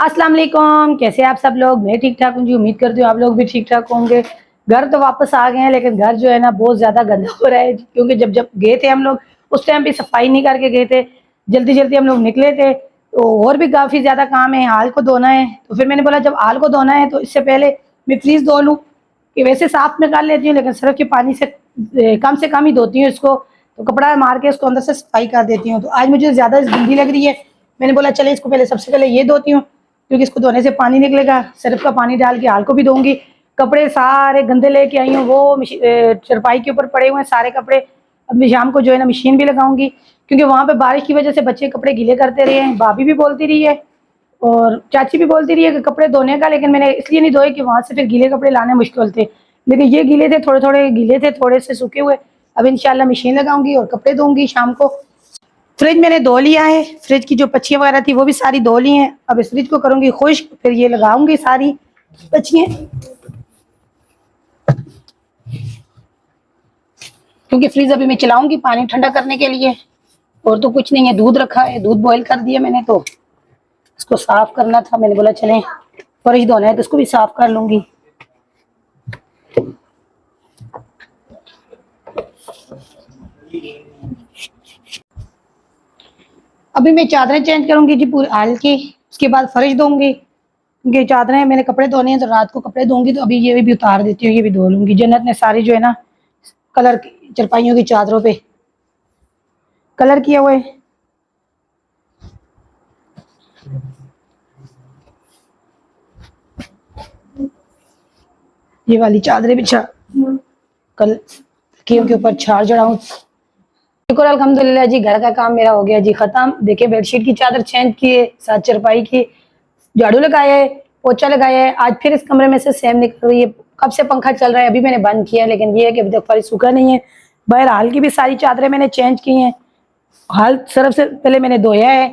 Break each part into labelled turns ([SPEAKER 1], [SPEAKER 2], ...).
[SPEAKER 1] अस्सलाम वालेकुम, कैसे आप सब लोग। मैं ठीक ठाक हूँ जी। उम्मीद करती हूँ आप लोग भी ठीक ठाक होंगे। घर तो वापस आ गए हैं, लेकिन घर जो है ना बहुत ज़्यादा गंदा हो रहा है, क्योंकि जब जब गए थे हम लोग उस टाइम भी सफाई नहीं करके गए थे। जल्दी जल्दी हम लोग निकले थे, तो और भी काफ़ी ज़्यादा काम है, हाल को धोना है। तो फिर मैंने बोला जब हाल को धोना है तो इससे पहले मैं फ्रीज धो लूँ, कि वैसे साफ में कर लेती हूँ लेकिन सिर्फ के पानी से कम ही धोती हूँ इसको। तो कपड़ा मार के इसको अंदर से सफाई कर देती हूँ। तो आज मुझे ज़्यादा गंदी लग रही है, मैंने बोला चले इसको पहले सबसे पहले ये धोती हूँ, क्योंकि इसको धोने से पानी निकलेगा। सर्फ का पानी डाल के हाल को भी धोऊंगी। कपड़े सारे गंदे लेके आई हूँ, वो चरपाई के ऊपर पड़े हुए हैं सारे कपड़े। अब मैं शाम को जो है ना मशीन भी लगाऊंगी, क्योंकि वहाँ पे बारिश की वजह से बच्चे कपड़े गीले करते रहे हैं। भाभी भी बोलती रही है और चाची भी बोलती रही है कि कपड़े धोने का, लेकिन मैंने इसलिए नहीं धोए कि वहाँ से फिर गीले कपड़े लाने मुश्किल थे। लेकिन ये गीले थे, थोड़े थोड़े गीले थे, थोड़े से सूखे हुए। अब इंशाल्लाह मशीन लगाऊंगी और कपड़े धोऊंगी शाम को। फ्रिज मैंने धो लिया है, फ्रिज की जो पच्छियाँ वगैरह थी वो भी सारी धो ली हैं। अब इस फ्रिज को करूंगी खुश्क, फिर ये लगाऊंगी सारी पच्छियाँ, क्योंकि फ्रिज अभी मैं चलाऊंगी पानी ठंडा करने के लिए। और तो कुछ नहीं है, दूध रखा है, दूध बॉईल कर दिया मैंने, तो इसको साफ करना था। मैंने बोला चले फ्रिज धोना है तो इसको भी साफ कर लूंगी। अभी मैं चादरें चेंज करूंगी जी पूरी हाल की, उसके बाद फ्रिज धोऊंगी, क्योंकि चादरें मैंने कपड़े धोने हैं तो रात को कपड़े धोऊंगी। तो अभी ये भी उतार देती हूँ, ये भी धो लूंगी। जन्नत ने सारी जो है ना कलर चरपाइयों की चादरों पे कलर किया हुआ है। ये वाली चादरें भी कल तकियों के ऊपर छाड़ चढ़ाऊं। शुक्र अल्हम्दुलिल्लाह जी, घर का काम मेरा हो गया जी खत्म। देखिए बेडशीट की चादर चेंज की है, साथ चरपाई की झाड़ू लगाया है, पोछा लगाया है। आज फिर इस कमरे में से सेम निकल रही है। कब से पंखा चल रहा है, अभी मैंने बंद किया, लेकिन ये है कि अभी तक फर्श सूखा नहीं है। बहरहाल की भी सारी चादरें मैंने चेंज की हैं। हाल सरफ से पहले मैंने धोया है,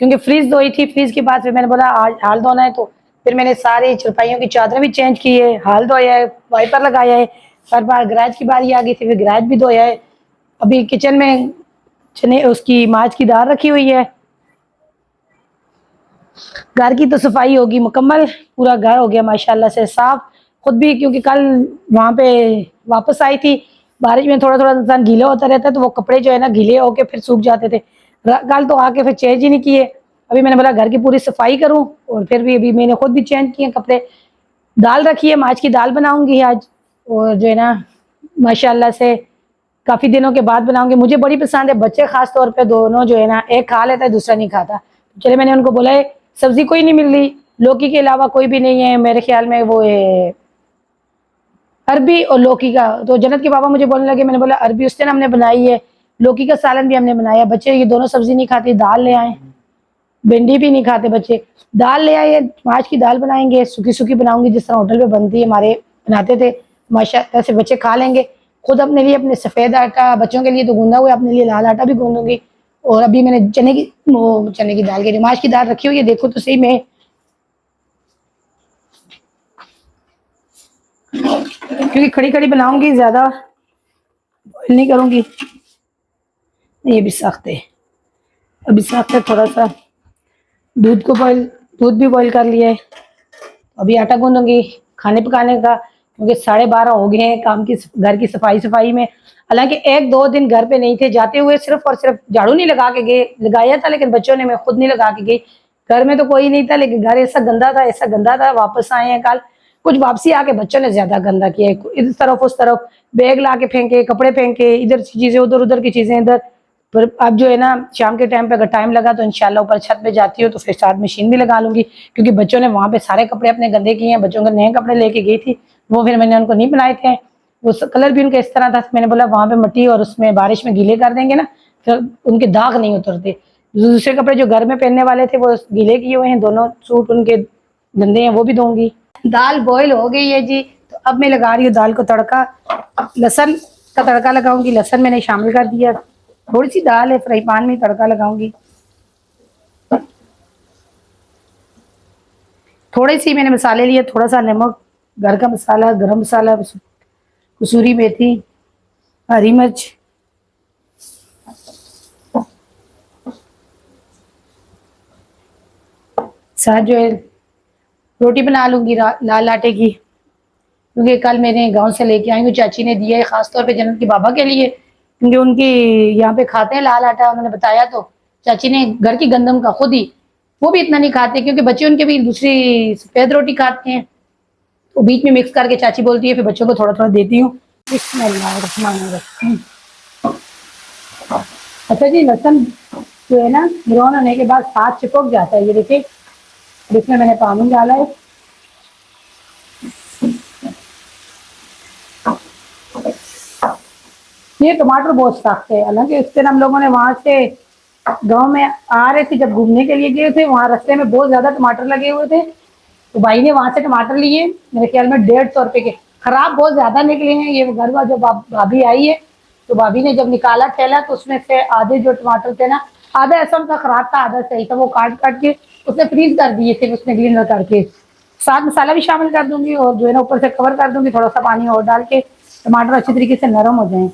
[SPEAKER 1] क्योंकि फ्रीज धोई थी। फ्रीज के बाद फिर मैंने बोला आज हाल धोना है, तो फिर मैंने सारी चरपाइयों की चादरें भी चेंज की है, हाल धोया है, वाइपर लगाया है। हर बार गैराज की बारी आ गई थी, फिर गैराज भी धोया है। अभी किचन में चने उसकी माज की दाल रखी हुई है। घर की तो सफाई होगी मुकम्मल, पूरा घर हो गया माशाल्लाह से साफ। खुद भी, क्योंकि कल वहां पे वापस आई थी, बारिश में थोड़ा थोड़ा इंसान गीला होता रहता है, तो वो कपड़े जो है ना गीले होके फिर सूख जाते थे। कल तो आके फिर चेंज ही नहीं किए। अभी मैंने बोला घर की पूरी सफाई करूं, और फिर भी अभी मैंने खुद भी चेंज किए कपड़े। दाल रखी है, माज की दाल बनाऊंगी आज, और जो है ना माशाल्लाह से काफी दिनों के बाद बनाऊंगी। मुझे बड़ी पसंद है, बच्चे खास तौर पे दोनों जो है ना, एक खा लेता है दूसरा नहीं खाता। चले मैंने उनको बोला है सब्जी कोई नहीं मिल रही, लौकी के अलावा कोई भी नहीं है मेरे ख्याल में, वो है अरबी और लौकी का। तो जन्नत के पापा मुझे बोलने लगे, मैंने बोला अरबी उस दिन हमने बनाई है, लौकी का सालन भी हमने बनाया। बच्चे ये दोनों सब्जी नहीं खाते, दाल ले आए। भिंडी भी नहीं खाते बच्चे, दाल ले आए। माछ की दाल बनाएंगे, सूखी सूखी बनाऊंगी जिस तरह होटल पे बनती है, हमारे बनाते थे। माशाल्लाह से बच्चे खा लेंगे। खुद अपने लिए अपने सफ़ेद आटा, बच्चों के लिए तो गूंदा हुआ, अपने लिए लाल आटा भी गूंदूंगी। और अभी मैंने चने की दाल के माछ की दाल रखी हुई है, देखो तो सही। मैं क्योंकि खड़ी खड़ी बनाऊंगी, ज्यादा बॉईल नहीं करूंगी। ये भी सख्त है, अभी सख्त है थोड़ा सा। दूध को बॉईल दूध भी बॉईल कर लिया है। अभी आटा गूंदूंगी खाने पकाने का, क्योंकि 12:30 हो गए हैं काम की घर की सफाई में। हालांकि एक दो दिन घर पे नहीं थे, जाते हुए सिर्फ और सिर्फ झाड़ू नहीं लगा के गए, लगाया था लेकिन बच्चों ने, मैं खुद नहीं लगा के गई। घर में तो कोई नहीं था, लेकिन घर ऐसा गंदा था, ऐसा गंदा था। वापस आए हैं कल, कुछ वापसी आके बच्चों ने ज्यादा गंदा किया है। इस तरफ उस तरफ बैग ला के फेंके, कपड़े फेंके, इधर चीजें उधर, उधर की चीजें इधर। पर अब जो है ना शाम के टाइम पे अगर टाइम लगा तो इंशाल्लाह ऊपर छत पे जाती हूँ, तो फिर साथ मशीन भी लगा लूंगी, क्योंकि बच्चों ने वहां पे सारे कपड़े अपने गंदे किए हैं। बच्चों के नए कपड़े लेके गई थी, वो फिर मैंने उनको नहीं बनाए थे। वो कलर भी उनका इस तरह था, मैंने बोला वहां पे मिट्टी और उसमें बारिश में गीले कर देंगे ना, फिर उनके दाग नहीं उतरते। दूसरे कपड़े जो घर में पहनने वाले थे वो गीले किए हुए हैं, दोनों सूट उनके गंदे हैं, वो भी धोंगी। दाल बॉईल हो गई है जी, तो अब मैं लगा रही हूँ दाल को तड़का। लहसुन का तड़का लगाऊंगी, लहसुन मैंने शामिल कर दिया। थोड़ी सी दाल है, फ्राई पैन में तड़का लगाऊंगी। थोड़ी सी मैंने मसाले लिए, थोड़ा सा नमक, घर का मसाला, गरम मसाला, कसूरी मेथी, हरी मिर्च, साथ जो है रोटी बना लूँगी लाल आटे की, क्योंकि कल मैंने गांव से लेके आई हूँ, चाची ने दिया है ख़ास तौर पे जन्नत के बाबा के लिए, क्योंकि उनकी यहाँ पे खाते हैं लाल आटा, उन्होंने बताया। तो चाची ने घर की गंदम का खुद ही, वो भी इतना नहीं खाते क्योंकि बच्चे उनके भी दूसरी सफ़ेद रोटी खाते हैं, तो बीच में मिक्स करके चाची बोलती है फिर बच्चों को थोड़ा थोड़ा देती हूँ। बिस्मिल्लाहिर्रहमानिर्रहीम। अच्छा जी, लहसुन जो है ना ब्राउन होने के बाद साथ चिपक जाता है, ये देखिए। इसमें मैंने पानी डाला है। ये टमाटर बहुत सख्त है, हालांकि इस दिन हम लोगों ने वहां से गांव में आ रहे थे, जब घूमने के लिए गए थे, वहां रास्ते में बहुत ज्यादा टमाटर लगे हुए थे, तो भाई ने वहां से टमाटर लिए, मेरे ख्याल में 150 रुपए के। खराब बहुत ज्यादा निकले हैं। ये घर वाला जो भाभी आई है, तो भाभी ने जब निकाला ठेला, तो उसमें से आधे जो टमाटर थे ना, आधा ऐसा उनका खराब था, आधा सही था, वो काट काट के उसने फ्रीज कर दिए थे, उसने ग्लिंडर करके। साथ मसाला भी शामिल कर दूंगी और जो है ना ऊपर से कवर कर दूंगी थोड़ा सा पानी और डाल के, टमाटर अच्छी तरीके से नरम हो जाए।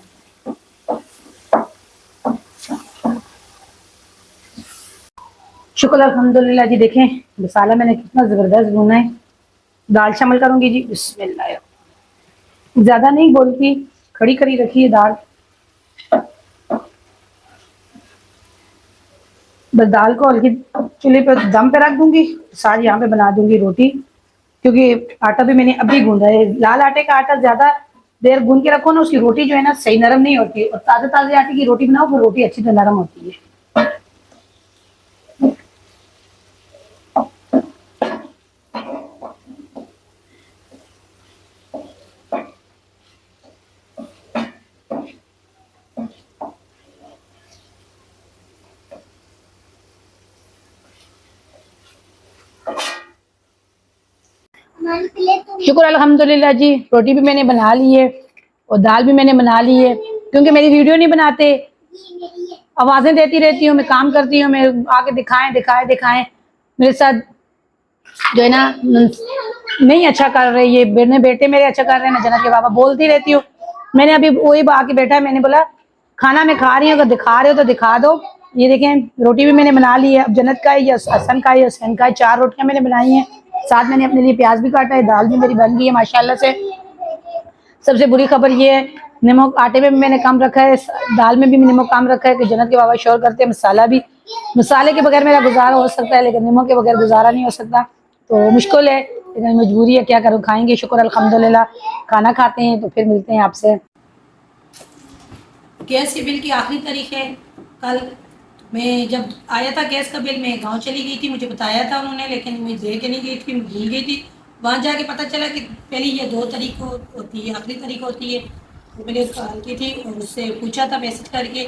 [SPEAKER 1] शुक्र अल्हम्दुलिल्लाह जी। देखें मसाला मैंने कितना ज़बरदस्त भुना है। दाल शामिल करूंगी जी, बिस्मिल्लाह। ज़्यादा नहीं बोलती, खड़ी खड़ी रखी है दाल। बस दाल को हल्की चूल्हे पे दम पे रख दूंगी, साथ यहाँ पे बना दूंगी रोटी, क्योंकि आटा भी मैंने अभी गूंदा है। लाल आटे का आटा ज़्यादा देर गूंद के रखो ना, उसकी रोटी जो है ना सही नरम नहीं होती, और ताज़े ताज़े आटे की रोटी बनाओ वो रोटी अच्छी तरह नरम होती है। शुक्र अल्हम्दुलिल्लाह जी, रोटी भी मैंने बना ली है और दाल भी मैंने बना ली है। क्योंकि मेरी वीडियो नहीं बनाते, आवाज़ें देती रहती हूँ, मैं काम करती हूँ, मैं आके दिखाएं दिखाएं दिखाएं, मेरे साथ जो है ना नहीं अच्छा कर रहे, ये मेरे बेटे मेरे अच्छा कर रहे हैं ना जन्नत के बाबा, बोलती रहती हूँ। मैंने अभी वही आके बैठा है, मैंने बोला खाना मैं खा रही हूँ, अगर दिखा रहे हो तो दिखा दो। ये देखें रोटी भी मैंने बना ली है। अब जन्नत का है या हसन का है या हुसैन का है, 4 रोटियां मैंने बनाई हैं। साथ मैंने अपने लिए प्याज भी काटा है। दाल भी मेरी बन गई है माशाल्लाह से। सबसे बुरी खबर ये है, नमक आटे में भी मैंने कम रखा है, दाल में भी नमक कम रखा है कि जन्नत के बाबा शोर करते हैं। मसाला भी, मसाले के बगैर मेरा गुजारा हो सकता है, लेकिन नमक के बगैर गुजारा नहीं हो सकता। तो मुश्किल है, लेकिन मजबूरी है, क्या करूँ, खाएंगे। शुक्र अल्हम्दुलिल्लाह, खाना खाते हैं तो फिर मिलते हैं आपसे। गैस के बिल की आखिरी तारीख है कल। मैं जब आया था गैस का बिल, मैं गांव चली गई थी, मुझे बताया था उन्होंने, लेकिन मैं दे के नहीं गई थी, मैं भूल गई थी। वहाँ जाके पता चला कि पहले ये 2 तारीख को होती है, आखिरी तारीख होती है। तो मैंने कॉल की थी और उससे पूछा था मैसेज करके।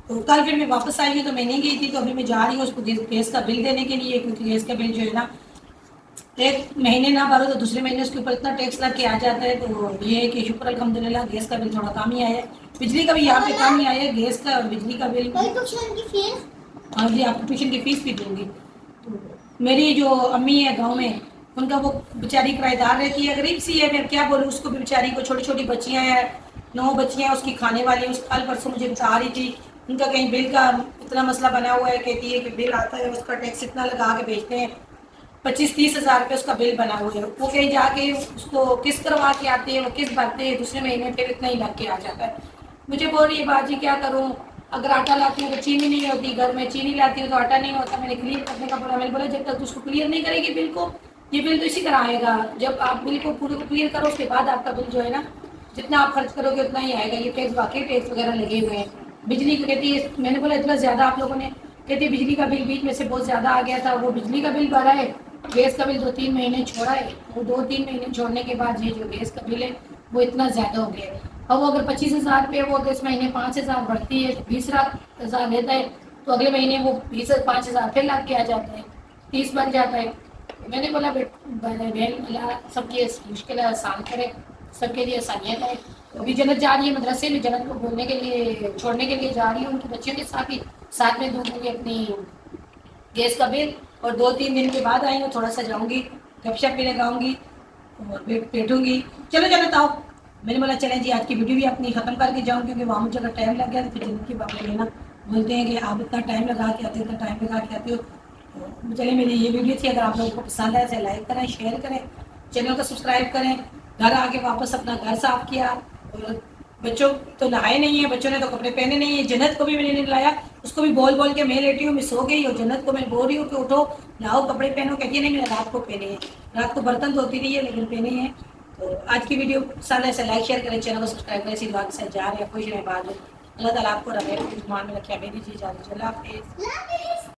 [SPEAKER 1] तो कल फिर मैं वापस आई हूँ, तो मैं नहीं गई थी, तो अभी मैं जा रही हूँ उसको गैस का बिल देने के लिए, क्योंकि गैस का बिल जो है ना, एक महीने ना भरो तो दूसरे महीने उसके ऊपर इतना टैक्स लग के आ जाता है। तो ये है कि शुक्र अल्हम्दुलिल्लाह गैस का बिल थोड़ा कम ही आया है। बिजली का भी यहाँ पे कम ही आया है, गैस का बिजली का बिल। हाँ जी, आपको ट्यूशन की फीस भी दूंगी। तो मेरी जो अम्मी है गांव में, उनका वो बेचारी किराएदार रहती है, गरीब सी है, मैं क्या बोलूँ उसको भी, बेचारी को छोटी छोटी बच्चियाँ हैं, 9 बच्चियाँ उसकी खाने वाली। उस कल परसों मुझे बता रही थी, उनका कहीं बिल का इतना मसला बना हुआ है, कहती है कि बिल आता है उसका टैक्स इतना लगा के भेजते हैं, 25-30 हज़ार रुपये उसका बिल बना हुआ है। वो कहीं जाके उसको किस्त करवा के आते हैं, वो किस्त भरते हैं, दूसरे महीने फिर इतना ही लग के आ जाता है। मुझे बोल रही है बाजी क्या करूँ, अगर आटा लाती हूँ तो चीनी नहीं होती, घर में चीनी लाती हूँ तो आटा नहीं होता। मैंने क्लियर करने का बोला, मैंने बोला जब तक उसको क्लियर नहीं करेगी बिल को, ये बिल तो इसी तरह आएगा। जब आप बिल को पूरे को क्लियर करो, उसके बाद आपका बिल जो है ना, जितना आप खर्च करोगे उतना ही आएगा। ये टैक्स, वाकई टैक्स वगैरह लगे हुए हैं। बिजली को कहती है, मैंने बोला इतना ज़्यादा आप लोगों ने, कहती है बिजली का बिल बीच में से बहुत ज़्यादा आ गया था, वो बिजली का बिल भरा है, गैस का बिल 2-3 महीने छोड़ा है, वो 2-3 महीने छोड़ने के बाद ये जो गैस का बिल है वो इतना ज़्यादा हो गया है। अब वो अगर 25,000 रुपये वो इस महीने 5,000 बढ़ती है, 20,000 लेता है, तो अगले महीने वो 5,000 फिर लग के आ जाता है, 30 बन जाता है। तो मैंने बोला बहन, अल्लाह सबकी मुश्किल आसान करे, सबके लिए आसानियत है। तो अभी जन्नत जा रही है मदरसे में, जन्नत को बोलने के लिए, छोड़ने के लिए जा रही हूँ उनकी बच्चियों के साथ ही, साथ में दूंगी अपनी गैस का बिल। और 2-3 दिन के बाद आई हूँ, थोड़ा सा जाऊँगी, गपशप भी लगाऊंगी और बैठूंगी। चलो जन्नत आओ। मैंने बोला चलें जी, आज की वीडियो भी अपनी ख़त्म करके जाऊँ, क्योंकि वहाँ मुझे अगर टाइम लग गया तो फिर जन्नत के बाबा ने ना बोलते हैं कि आप इतना टाइम लगा के आते हो, इतना टाइम लगा के आते हो, तो चलिए मेरी ये वीडियो थी, अगर आप लोगों को पसंद आए तो लाइक करें, शेयर करें, चैनल को सब्सक्राइब करें। घर आके वापस अपना घर साफ किया, और बच्चों तो नहाए नहीं है, बच्चों ने तो कपड़े पहने नहीं है। जन्नत को भी मैंने नहीं लाया, उसको भी बोल बोल के मैं लेटी हूँ, मैं सो गई, और जन्नत को मैं बोल रही हूँ कि उठो नहाओ कपड़े पहनो, कहती है नहीं मैंने रात को पहने हैं। रात को बर्तन धोती रही है लेकिन पहने हैं। तो आज की वीडियो पसंद है से लाइक शेयर करें, चैनल को सब्सक्राइब करें। इसी दुआ के साथ जा रहे हैं, खुश रहें, बाद अल्लाह ताला आपको रहे मान में रखे। मेरी जी जा रही है, अल्लाह हाफिज़।